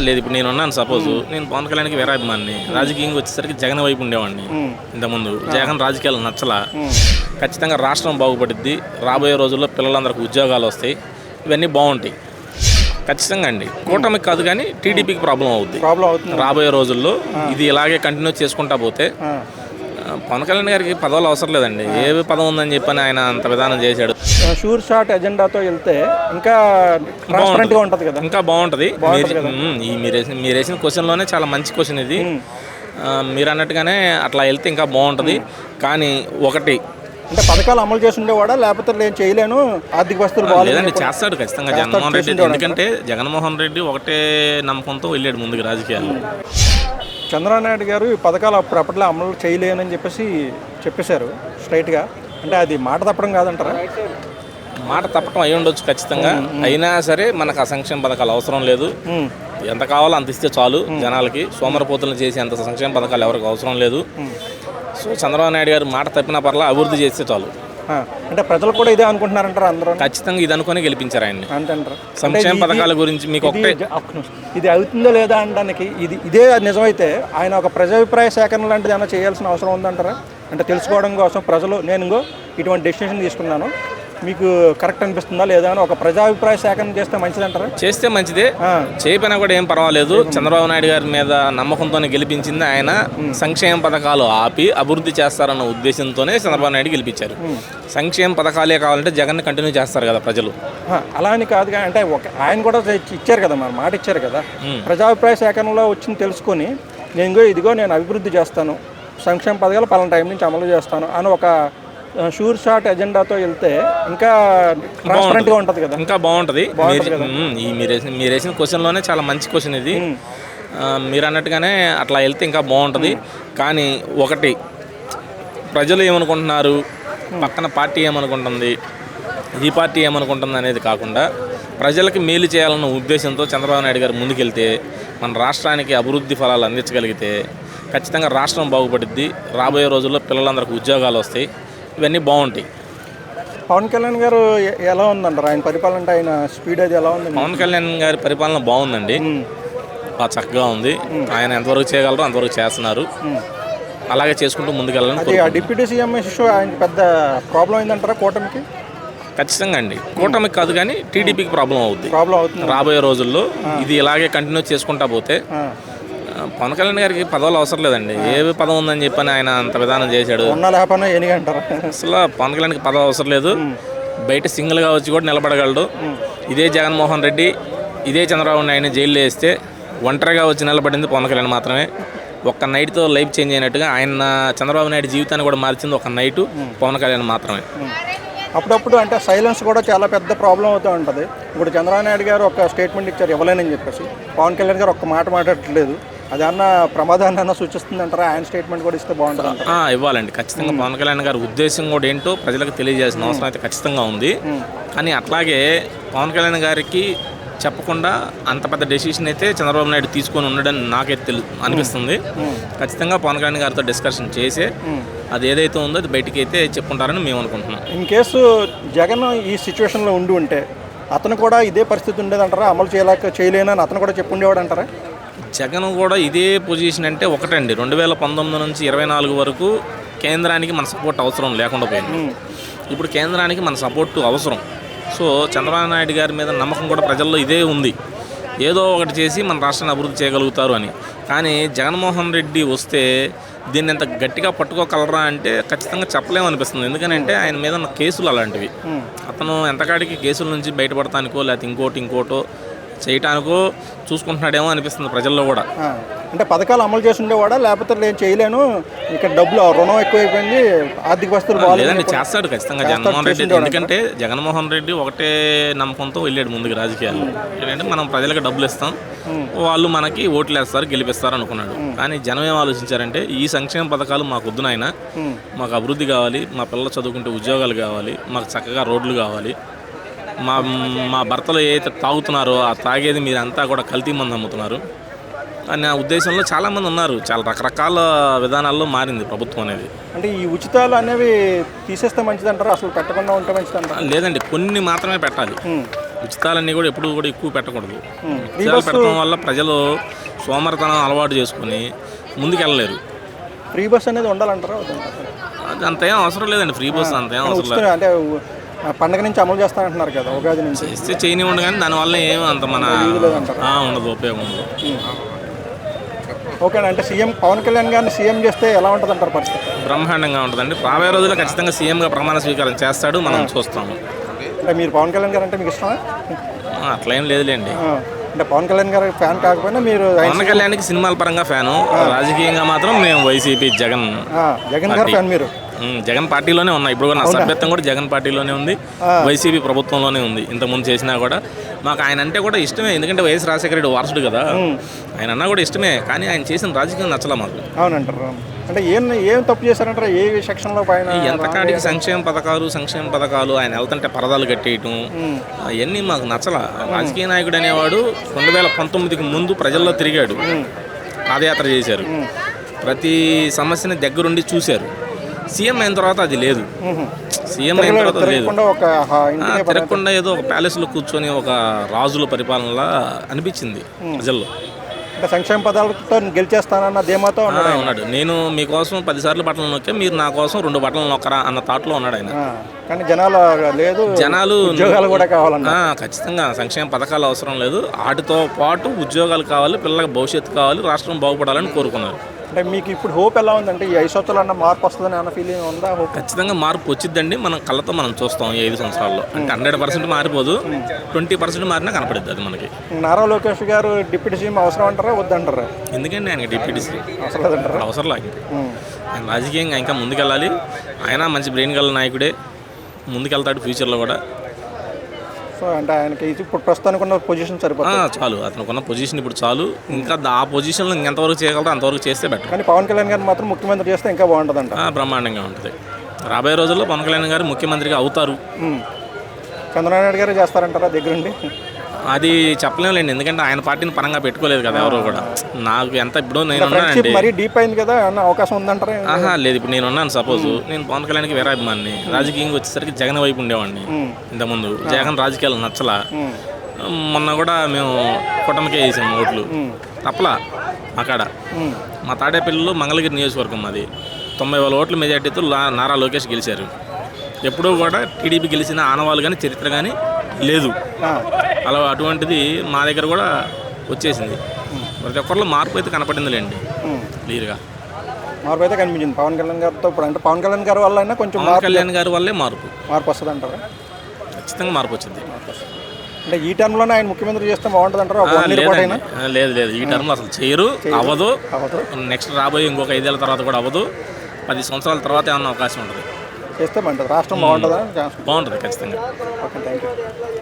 లేదు. ఇప్పుడు నేను ఉన్నాను, సపోజ్ నేను పవన్ కళ్యాణ్కి వీరాభిమాని, రాజకీయంగా వచ్చేసరికి జగన్ వైపు ఉండేవాడిని ఇంతకుముందు. జగన్ రాజకీయాలు నచ్చలా. ఖచ్చితంగా రాష్ట్రం బాగుపడుద్ది, రాబోయే రోజుల్లో పిల్లలందరికీ ఉద్యోగాలు వస్తాయి, ఇవన్నీ బాగుంటాయి ఖచ్చితంగా అండి. కూటమికి కాదు కానీ టీడీపీకి ప్రాబ్లం అవుతుంది రాబోయే రోజుల్లో. ఇది ఇలాగే కంటిన్యూ చేసుకుంటా పోతే పవన్ కళ్యాణ్ గారికి పదవులు అవసరం లేదండి. ఏ పదవి ఉందని చెప్పని ఆయన అంత విధానం చేశాడు. షూర్ షాట్ ఎజెండాతో వెళ్తే ఇంకా ట్రాన్స్పరెంట్గా ఉంటుంది కదా, ఇంకా బాగుంటుంది. మీరు వేసిన క్వశ్చన్లోనే చాలా మంచి క్వశ్చన్ ఇది. మీరు అన్నట్టుగానే అట్లా వెళ్తే ఇంకా బాగుంటుంది. కానీ ఒకటి అంటే పథకాలు అమలు చేసి ఉండేవాడా, లేకపోతే నేను చేయలేను ఆర్థిక వస్తువులు లేదండి, చేస్తాడు ఖచ్చితంగా జగన్మోహన్ రెడ్డి. ఎందుకంటే జగన్మోహన్ రెడ్డి ఒకటే నమ్మకంతో వెళ్ళాడు ముందుకు రాజకీయాలు. చంద్రబాబు నాయుడు గారు ఈ పథకాలు అప్పట్లో అమలు చేయలేనని చెప్పేశారు స్ట్రైట్గా. అంటే అది మాట తప్పడం కాదంటారా? మాట తప్పడం అయి ఉండొచ్చు ఖచ్చితంగా. అయినా సరే మనకు ఆ సంక్షేమ పథకాలు అవసరం లేదు. ఎంత కావాలో అంత ఇస్తే చాలు జనాలకి. సోమరపోతులను చేసి అంత సంక్షేమ పథకాలు ఎవరికి అవసరం లేదు. సో చంద్రబాబు నాయుడు గారు మాట తప్పినా పర్లా, అభివృద్ధి చేస్తే చాలు. అంటే ప్రజలు కూడా ఇదే అనుకుంటున్నారంటారు అందరూ? ఖచ్చితంగా ఇది అనుకుని గెలిపించారు ఆయన్ని. అంటారు సంక్షేమ పథకాల గురించి మీకు ఒకటే ఇది అవుతుందో లేదా అనడానికి ఇదే నిజమైతే ఆయన ఒక ప్రజాభిప్రాయ సేకరణ లాంటిది ఏమైనా చేయాల్సిన అవసరం ఉందంటారా? అంటే తెలుసుకోవడం కోసం ప్రజలు నేను ఇటువంటి డెసిషన్ తీసుకున్నాను, మీకు కరెక్ట్ అనిపిస్తుందా లేదా అని ఒక ప్రజాభిప్రాయ సేకరణ చేస్తే మంచిదంటారా? చేస్తే మంచిదే, చేయకపోయినా కూడా ఏం పర్వాలేదు. చంద్రబాబు నాయుడు గారి మీద నమ్మకంతోనే గెలిపించింది ఆయన. సంక్షేమ పథకాలు ఆపి అభివృద్ధి చేస్తారన్న ఉద్దేశంతోనే చంద్రబాబు నాయుడు గెలిపించారు. సంక్షేమ పథకాలే కావాలంటే జగన్ కంటిన్యూ చేస్తారు కదా ప్రజలు. అలా అని కాదు కానీ అంటే ఆయన కూడా ఇచ్చారు కదా, మరి మాట ఇచ్చారు కదా. ప్రజాభిప్రాయ సేకరణలో వచ్చింది తెలుసుకొని నేను అభివృద్ధి చేస్తాను, సంక్షేమ పథకాలు పలానా టైం నుంచి అమలు చేస్తాను అని ఒక షూర్ షాట్ ఎజెండాతో వెళ్తే ఇంకా ట్రాన్స్పరెంట్గా ఉంటుంది కదా, ఇంకా బాగుంటుంది. మీరు వేసిన క్వశ్చన్లోనే చాలా మంచి క్వశ్చన్ ఇది. మీరు అన్నట్టుగానే అట్లా వెళ్తే ఇంకా బాగుంటుంది. కానీ ఒకటి ప్రజలు ఏమనుకుంటున్నారు, పక్కన పార్టీ ఏమనుకుంటుంది, ఈ పార్టీ ఏమనుకుంటుంది అనేది కాకుండా ప్రజలకి మేలు చేయాలన్న ఉద్దేశంతో చంద్రబాబు నాయుడు గారు ముందుకెళ్తే మన రాష్ట్రానికి అభివృద్ధి ఫలాలు అందించగలిగితే ఖచ్చితంగా రాష్ట్రం బాగుపడుద్ది, రాబోయే రోజుల్లో పిల్లలందరికీ ఉద్యోగాలు వస్తాయి, ఇవన్నీ బాగుంటాయి. పవన్ కళ్యాణ్ గారు ఎలా ఉందంటారు? ఆయన పరిపాలన అంటే ఆయన స్పీడ్ అది ఎలా ఉంది? పవన్ కళ్యాణ్ గారి పరిపాలన బాగుందండి, బాగా చక్కగా ఉంది. ఆయన ఎంతవరకు చేయగలరో అంతవరకు చేస్తున్నారు, అలాగే చేసుకుంటూ ముందుకెళ్ళాలని. అది ఆ డిప్యూటీ సీఎం ఇష్యూ ఆయనకి పెద్ద ప్రాబ్లం అయిందంటారా కూటమికి? ఖచ్చితంగా అండి, కూటమికి కాదు కానీ టీడీపీకి ప్రాబ్లం అవుతుంది రాబోయే రోజుల్లో. ఇది ఇలాగే కంటిన్యూ చేసుకుంటా పోతే పవన్ కళ్యాణ్ గారికి పదవులు అవసరం లేదండి. ఏ పదవి ఉందని చెప్పని ఆయన అంత విధానం చేశాడు. అసలు పవన్ కళ్యాణ్కి పదవి అవసరం లేదు. బయట సింగిల్గా వచ్చి కూడా నిలబడగలడు. ఇదే జగన్మోహన్ రెడ్డి, ఇదే చంద్రబాబు నాయుడిని జైల్లో వేస్తే ఒంటరిగా వచ్చి నిలబడింది పవన్ కళ్యాణ్ మాత్రమే. ఒక్క నైట్తో లైఫ్ చేంజ్ అయినట్టుగా ఆయన చంద్రబాబు నాయుడు జీవితాన్ని కూడా మార్చింది ఒక నైటు పవన్ కళ్యాణ్ మాత్రమే. అప్పుడప్పుడు అంటే సైలెన్స్ కూడా చాలా పెద్ద ప్రాబ్లం అవుతూ ఉంటుంది. ఇప్పుడు చంద్రబాబు నాయుడు గారు ఒక స్టేట్మెంట్ ఇచ్చారు ఇవ్వలేనని చెప్పేసి, పవన్ కళ్యాణ్ గారు ఒక్క మాట మాట్లాడట్లేదు. అదన్న ప్రమాదాన్ని సూచిస్తుంది అంటారా? ఆయన స్టేట్మెంట్ కూడా ఇస్తే బాగుంటుంది. ఇవ్వాలండి ఖచ్చితంగా. పవన్ కళ్యాణ్ గారి ఉద్దేశం కూడా ఏంటో ప్రజలకు తెలియజేయాల్సిన అవసరం అయితే ఖచ్చితంగా ఉంది. కానీ అట్లాగే పవన్ కళ్యాణ్ గారికి చెప్పకుండా అంత పెద్ద డెసిషన్ అయితే చంద్రబాబు నాయుడు తీసుకొని ఉండడని నాకైతే అనిపిస్తుంది. ఖచ్చితంగా పవన్ కళ్యాణ్ గారితో డిస్కషన్ చేసి అది ఏదైతే ఉందో అది బయటికి అయితే చెప్పుకుంటారని మేము అనుకుంటున్నాం. ఇన్ కేసు జగన్ ఈ సిచ్యువేషన్లో ఉంటే అతను కూడా ఇదే పరిస్థితి ఉండేదంటారా? అమలు చేయలేనని అతను కూడా చెప్పుండేవాడు అంటారా? జగన్ కూడా ఇదే పొజిషన్ అంటే ఒకటండి, 2019 నుంచి 24 వరకు కేంద్రానికి మన సపోర్ట్ అవసరం లేకుండా పోయింది. ఇప్పుడు కేంద్రానికి మన సపోర్టు అవసరం. సో చంద్రబాబు నాయుడు గారి మీద నమ్మకం కూడా ప్రజల్లో ఇదే ఉంది, ఏదో ఒకటి చేసి మన రాష్ట్రాన్ని అభివృద్ధి చేయగలుగుతారు అని. కానీ జగన్మోహన్ రెడ్డి వస్తే దీన్ని ఎంత గట్టిగా పట్టుకోగలరా అంటే ఖచ్చితంగా చెప్పలేమనిపిస్తుంది. ఎందుకంటే ఆయన మీద ఉన్న కేసులు అలాంటివి. అతను ఎంతకాడికి కేసుల నుంచి బయటపడటానికో లేకపోతే ఇంకోటో చేయటానికో చూసుకుంటున్నాడేమో అనిపిస్తుంది ప్రజల్లో కూడా. అంటే పథకాలు అమలు చేసి ఉండేవాడా, లేకపోతే నేను చేయలేను, ఇక్కడ డబ్బులు రుణం ఎక్కువైపోయింది, ఆర్థిక వస్తువులు లేదండి, చేస్తాడు ఖచ్చితంగా జగన్మోహన్ రెడ్డి. ఎందుకంటే జగన్మోహన్ రెడ్డి ఒకటే నమ్మకంతో వెళ్ళాడు ముందుకు రాజకీయాలు. ఏంటంటే మనం ప్రజలకు డబ్బులు ఇస్తాం, వాళ్ళు మనకి ఓట్లు వేస్తారు, గెలిపిస్తారు అనుకున్నాడు. కానీ జనం ఏం ఆలోచించారంటే ఈ సంక్షేమ పథకాలు మాకు వద్దు నాయన, మాకు అభివృద్ధి కావాలి, మా పిల్లలు చదువుకుంటే ఉద్యోగాలు కావాలి, మాకు చక్కగా రోడ్లు కావాలి, మా భర్తలు ఏదైతే తాగుతున్నారో ఆ తాగేది మీరంతా కూడా కల్తీ మందు అమ్ముతున్నారు అనే ఉద్దేశంలో చాలామంది ఉన్నారు. చాలా రకరకాల విధానాల్లో మారింది ప్రభుత్వం అనేది. అంటే ఈ ఉచితాలు అనేవి తీసేస్తే మంచిదంటారా, అసలు పెట్టకుండా ఉంటే మంచిదంటారా? లేదండి, కొన్ని మాత్రమే పెట్టాలి. ఉచితాలన్నీ కూడా ఎప్పుడు కూడా ఎక్కువ పెట్టకూడదు. ఉచితాలు పెట్టడం వల్ల ప్రజలు సోమరితనం అలవాటు చేసుకుని ముందుకెళ్ళలేరు. ఫ్రీ బస్ అనేది ఉండాలంటారా? అది అంతేం అవసరం లేదండి. ఫ్రీ బస్ అంతేం అవసరం లేదు. అంటే పండగ నుంచి అమలు చేస్తానంటున్నారు కదా, ఉగాది నుంచి. ఇస్తే చేయనివ్వండి, కానీ దానివల్ల ఏం అంత మన ఉండదు, ఉపయోగం ఉండదు. ఓకే, అంటే సీఎం పవన్ కళ్యాణ్ గారిని సీఎం చేస్తే ఎలా ఉంటుంది అంటారు పరిస్థితి? బ్రహ్మాండంగా ఉంటుందండి. రాబోయే రోజుల్లో ఖచ్చితంగా సీఎంగా ప్రమాణ స్వీకారం చేస్తాడు, మనం చూస్తాము. అంటే మీరు పవన్ కళ్యాణ్ గారు అంటే మీకు ఇష్టమా? అట్లేం లేదులేండి. అంటే పవన్ కళ్యాణ్ గారి ఫ్యాన్ కాకపోయినా మీరు పవన్ కళ్యాణ్కి సినిమాల పరంగా ఫ్యాను, రాజకీయంగా మాత్రం మేము వైసీపీ జగన్ గారి ఫ్యాన్. మీరు జగన్ పార్టీలోనే ఉన్నా. ఇప్పుడు కూడా నా సభ్యత్వం కూడా జగన్ పార్టీలోనే ఉంది, వైసీపీ ప్రభుత్వంలోనే ఉంది. ఇంతకుముందు చేసినా కూడా మాకు ఆయన అంటే కూడా ఇష్టమే, ఎందుకంటే వైఎస్ రాజశేఖర రెడ్డి వారసుడు కదా. ఆయన అన్నా కూడా ఇష్టమే, కానీ ఆయన చేసిన రాజకీయం నచ్చలే మాకు. అవునంటారు. అంటే ఏం తప్పు చేశారంటారు? ఏ సెక్షన్లో పైన ఎంతకాడికి సంక్షేమ పథకాలు ఆయన వెళ్తుంటే పరదాలు కట్టేయటం అవన్నీ మాకు నచ్చల. రాజకీయ నాయకుడు అనేవాడు 2019కి ముందు ప్రజల్లో తిరిగాడు, పాదయాత్ర చేశారు, ప్రతి సమస్యని దగ్గరుండి చూశారు. సీఎం అయిన తర్వాత అది లేదు. సీఎం అయిన తర్వాత లేదు, తిరగకుండా ఏదో ఒక ప్యాలెస్లో కూర్చొని ఒక రాజుల పరిపాలనలా అనిపించింది ప్రజల్లో. అంటే సంక్షేమ పదాలతో గెలిచేస్తానన్న ధీమాతో ఉన్నాడు. నేను మీకోసం 10 సార్లు బట్టలు నొక్కా, మీరు నా కోసం 2 బట్టలు నొక్కరా అన్న థాట్లో ఉన్నాడు ఆయన. కానీ జనాలు ఉద్యోగాలు కూడా కావాలన్నా ఖచ్చితంగా సంక్షేమ పథకాలు అవసరం లేదు, వాటితో పాటు ఉద్యోగాలు కావాలి, పిల్లలకు భవిష్యత్తు కావాలి, రాష్ట్రం బాగుపడాలని కోరుకున్నారు. అంటే మీకు ఇప్పుడు హోప్ ఎలా ఉందంటే ఈ 5 సంవత్సరాలన్న మార్పు వస్తుందని అన్న ఫీలింగ్ ఉందా? ఖచ్చితంగా మార్పు వచ్చిద్దండి. మనం కళ్ళతో మనం చూస్తాం ఈ 5 సంవత్సరాల్లో. అంటే 100% మారిపోదు, 20% మారినా కనపడుద్ది అది మనకి. నారా లోకేష్ గారు డిప్యూటీ సీఎం అవసరం అంటారా వద్దంటారా? ఎందుకండి ఆయనకి డిప్యూటీ సీఎం అవసరం లేదంటారా? అవసరం లేదు. ఆయన రాజకీయంగా ఇంకా ముందుకెళ్ళాలి. ఆయన మంచి బ్రెయిన్ గల నాయకుడే, ముందుకెళ్తాడు ఫ్యూచర్లో కూడా. సో అంటే ఆయనకి ఇప్పుడు ప్రస్తుతానికి ఉన్న పొజిషన్ సరిపోతుంది, చాలు. అతనికి ఉన్న పొజిషన్ ఇప్పుడు చాలు. ఇంకా ఆ పొజిషన్లో ఇంకెంతవరకు చేయగలరో అంతవరకు చేస్తే బెటర్. కానీ పవన్ కళ్యాణ్ గారు మాత్రం ముఖ్యమంత్రి చేస్తే ఇంకా బాగుంటుందంట. బ్రహ్మాండంగా ఉంటుంది. రాబోయే రోజుల్లో పవన్ కళ్యాణ్ గారు ముఖ్యమంత్రిగా అవుతారు. చంద్రబాబు నాయుడు గారు చేస్తారంటారా దగ్గరుండి? అది చెప్పలేములేండి, ఎందుకంటే ఆయన పార్టీని పరంగా పెట్టుకోలేదు కదా ఎవరు కూడా. నాకు ఎంత ఇప్పుడు నేను మరీ డీప్ అయింది కదా, అవకాశం ఉందంటారా? లేదు, ఇప్పుడు నేను ఉన్నాను. సపోజ్ నేను పవన్ కళ్యాణ్కి వీరాభిమాన్ని, రాజకీయంగా వచ్చేసరికి జగన్ వైపు ఉండేవాడిని ఇంతకుముందు. జగన్ రాజకీయాలు నచ్చలా. మొన్న కూడా మేము కుటుంబకే వేసాము ఓట్లు, తప్పలా. అక్కడ మా తాడేపల్లిలో మంగళగిరి నియోజకవర్గం మాది, 90,000 ఓట్ల మెజార్టీతో నారా లోకేష్ గెలిచారు. ఎప్పుడూ కూడా టీడీపీ గెలిచిన ఆనవాళ్ళు కానీ చరిత్ర కానీ లేదు. అలా అటువంటిది మా దగ్గర కూడా వచ్చేసింది. ప్రతి ఒక్కరిలో మార్పు అయితే కనపడిందిలేండి, క్లియర్గా మార్పు అయితే కనిపించింది పవన్ కళ్యాణ్ గారితో. ఇప్పుడు అంటే పవన్ కళ్యాణ్ గారి వల్ల అయినా కొంచెం పవన్ కళ్యాణ్ గారి వల్లే మార్పు వస్తుంది అంటారా? ఖచ్చితంగా మార్పు వచ్చింది. అంటే ఈ టర్మ్లోనే ఆయన ముఖ్యమంత్రి చేస్తే బాగుంటుంది అంటారా? లేదు, ఈ టర్మ్లో అసలు చేయరు, అవ్వదు. నెక్స్ట్ రాబోయే ఇంకొక 5 ఏళ్ళ తర్వాత కూడా అవ్వదు. 10 సంవత్సరాల తర్వాత ఏమన్నా అవకాశం ఉంటుంది. చేస్తే బాగుంటుంది, రాష్ట్రం బాగుంటుందా? బాగుంటుంది ఖచ్చితంగా. Okay, thank you.